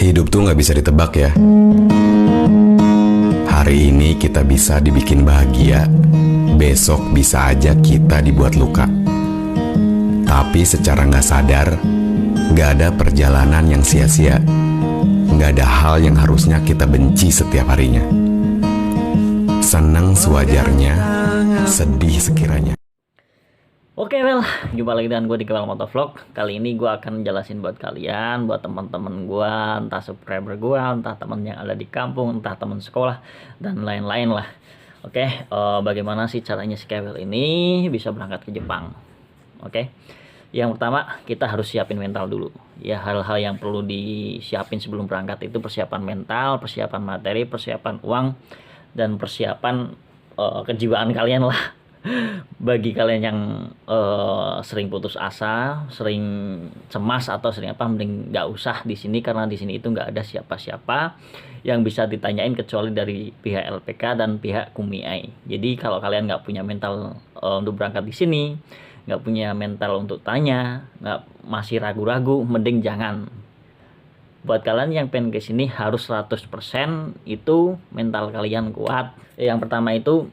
Hidup tuh nggak bisa ditebak ya. Hari ini kita bisa dibikin bahagia, besok bisa aja kita dibuat luka. Tapi secara nggak sadar, nggak ada perjalanan yang sia-sia. Nggak ada hal yang harusnya kita benci setiap harinya. Senang sewajarnya, sedih sekiranya. Oke, jumpa lagi dengan gue di Kewal Motovlog. Kali ini gue akan jelasin buat kalian, buat teman-teman gue, entah subscriber gue, entah teman yang ada di kampung, entah teman sekolah, dan lain-lain lah. Oke, bagaimana sih caranya si Kewal ini bisa berangkat ke Jepang? Oke, yang pertama kita harus siapin mental dulu. Ya, hal-hal yang perlu disiapin sebelum berangkat itu persiapan mental, persiapan materi, persiapan uang, dan persiapan kejiwaan kalian lah. Bagi kalian yang sering putus asa, sering cemas atau sering apa, mending nggak usah di sini, karena di sini itu nggak ada siapa-siapa yang bisa ditanyain kecuali dari pihak LPK dan pihak Kumiai. Jadi kalau kalian nggak punya mental untuk berangkat di sini, nggak punya mental untuk tanya, masih ragu-ragu, mending jangan. Buat kalian yang pengen ke sini harus 100% itu mental kalian kuat. Yang pertama itu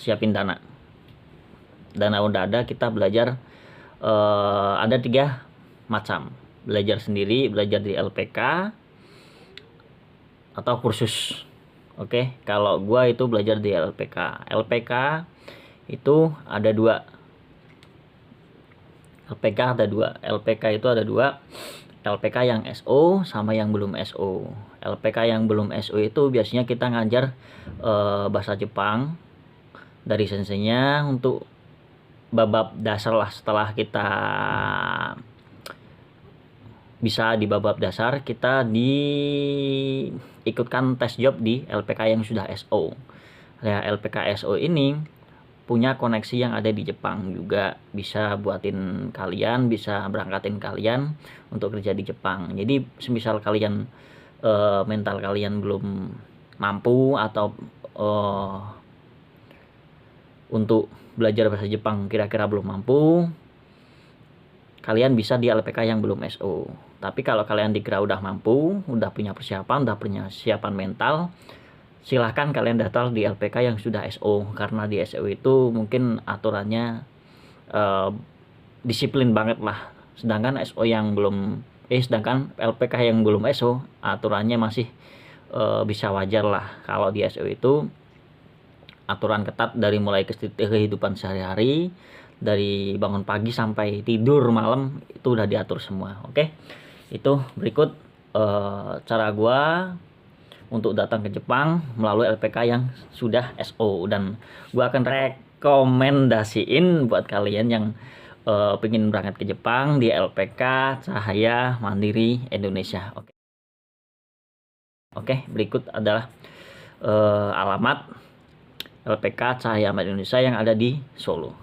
siapin dana udah ada. Kita belajar ada 3 macam: belajar sendiri, belajar di LPK, atau kursus. Oke, kalau gua itu belajar di LPK. LPK itu ada 2. LPK itu ada 2. LPK yang SO sama yang belum SO. LPK yang belum SO itu biasanya kita ngajar bahasa Jepang dari senseinya untuk bab dasar lah. Setelah kita bisa di bab dasar, kita diikutkan tes job di LPK yang sudah SO. Ya, LPK SO ini punya koneksi yang ada di Jepang juga, bisa buatin kalian, bisa berangkatin kalian untuk kerja di Jepang. Jadi semisal kalian mental kalian belum mampu, atau untuk belajar bahasa Jepang kira-kira belum mampu, kalian bisa di LPK yang belum SO. Tapi kalau kalian dikira udah mampu, udah punya persiapan, udah punya siapan mental, silahkan kalian daftar di LPK yang sudah SO. Karena di SO itu mungkin aturannya disiplin banget lah. Sedangkan LPK yang belum SO aturannya masih bisa wajar lah. Kalau di SO itu aturan ketat dari mulai kehidupan sehari-hari, dari bangun pagi sampai tidur malam itu udah diatur semua. Oke, itu berikut cara gua untuk datang ke Jepang melalui LPK yang sudah SO, dan gua akan rekomendasiin buat kalian yang pengen berangkat ke Jepang di LPK Cahaya Mandiri Indonesia. Oke, berikut adalah alamat LPK Cahaya Mandiri Indonesia yang ada di Solo.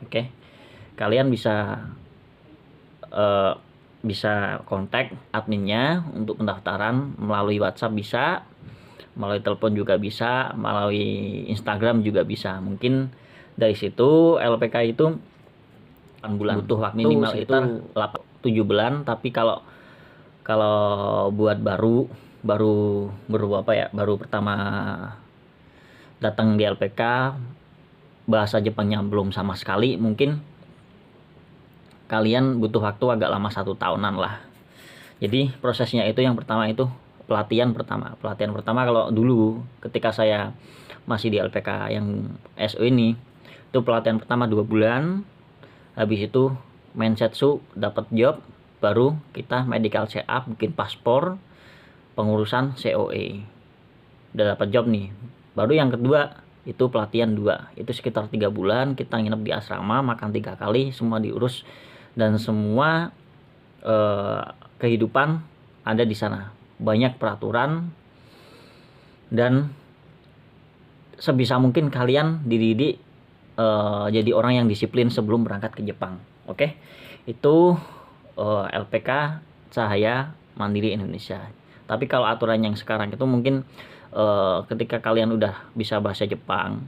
Oke, kalian bisa kontak adminnya untuk pendaftaran melalui WhatsApp bisa, melalui telepon juga bisa, melalui Instagram juga bisa. Mungkin dari situ LPK itu bulan butuh waktu minimal itu 7 bulan. Tapi kalau buat baru pertama datang di LPK, bahasa Jepangnya belum sama sekali, mungkin kalian butuh waktu agak lama, 1 tahunan lah. Jadi prosesnya itu yang pertama itu pelatihan pertama kalau dulu ketika saya masih di LPK yang SO ini, itu pelatihan pertama 2 bulan. Habis itu mensetsu, dapat job, baru kita medical check up, bikin paspor, pengurusan COE. Udah dapat job nih, baru yang kedua itu pelatihan 2. Itu sekitar 3 bulan kita nginep di asrama, makan 3 kali, semua diurus, dan semua kehidupan ada di sana. Banyak peraturan, dan sebisa mungkin kalian dididik jadi orang yang disiplin sebelum berangkat ke Jepang. Oke, itu LPK Cahaya Mandiri Indonesia. Tapi kalau aturan yang sekarang itu mungkin ketika kalian udah bisa bahasa Jepang,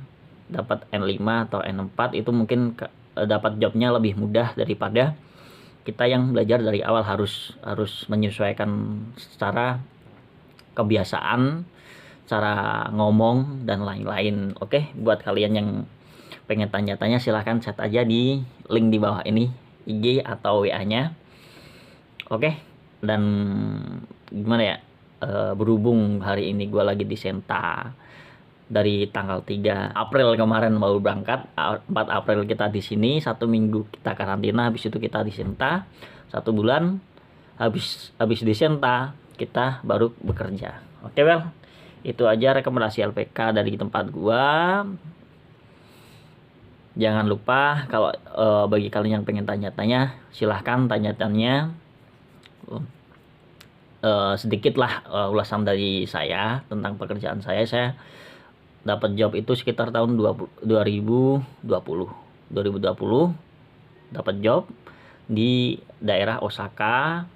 dapat N5 atau N4, itu mungkin dapat jobnya lebih mudah daripada kita yang belajar dari awal harus menyesuaikan secara kebiasaan, cara ngomong dan lain-lain. Oke, buat kalian yang pengen tanya-tanya silahkan chat aja di link di bawah ini, IG atau WA-nya. Oke, dan gimana ya, berhubung hari ini gue lagi di Senta dari tanggal 3 April kemarin baru berangkat, 4 April kita di sini, 1 minggu kita karantina, habis itu kita di Senta 1 bulan, habis di Senta kita baru bekerja. Oke, well, itu aja rekomendasi LPK dari tempat gua. Jangan lupa kalau bagi kalian yang pengen tanya-tanya, silahkan tanya-tanya. Sedikit lah ulasan dari saya tentang pekerjaan saya. Saya dapat job itu sekitar tahun 2020 dapat job di daerah Osaka,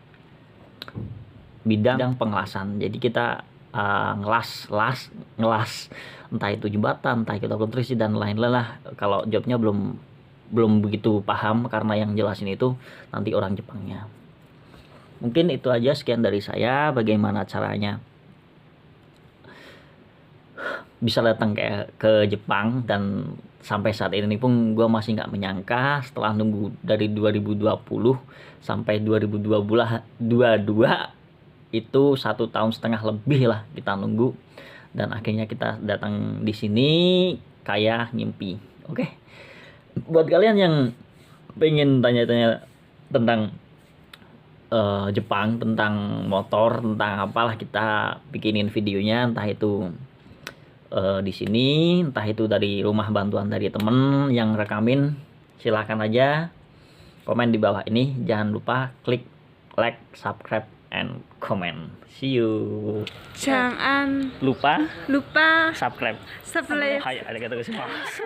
bidang pengelasan. Jadi kita ngelas entah itu jembatan, entah itu konstruksi dan lain-lain lah. Kalau jobnya belum begitu paham karena yang jelasin itu nanti orang Jepangnya. Mungkin itu aja, sekian dari saya. Bagaimana caranya bisa datang ke Jepang, dan sampai saat ini pun gue masih nggak menyangka setelah nunggu dari 2020 sampai 2022 itu 1,5 tahun lebih lah kita nunggu, dan akhirnya kita datang di sini kayak ngimpi. Oke, buat kalian yang pengen tanya-tanya tentang Jepang, tentang motor, tentang apalah, kita bikinin videonya, entah itu di sini, entah itu dari rumah bantuan dari temen yang rekamin. Silahkan aja komen di bawah ini. Jangan lupa klik like, subscribe, and comment. See you. Jangan Lupa lupa subscribe. subscribe. Hai, arigatou gozaimasu.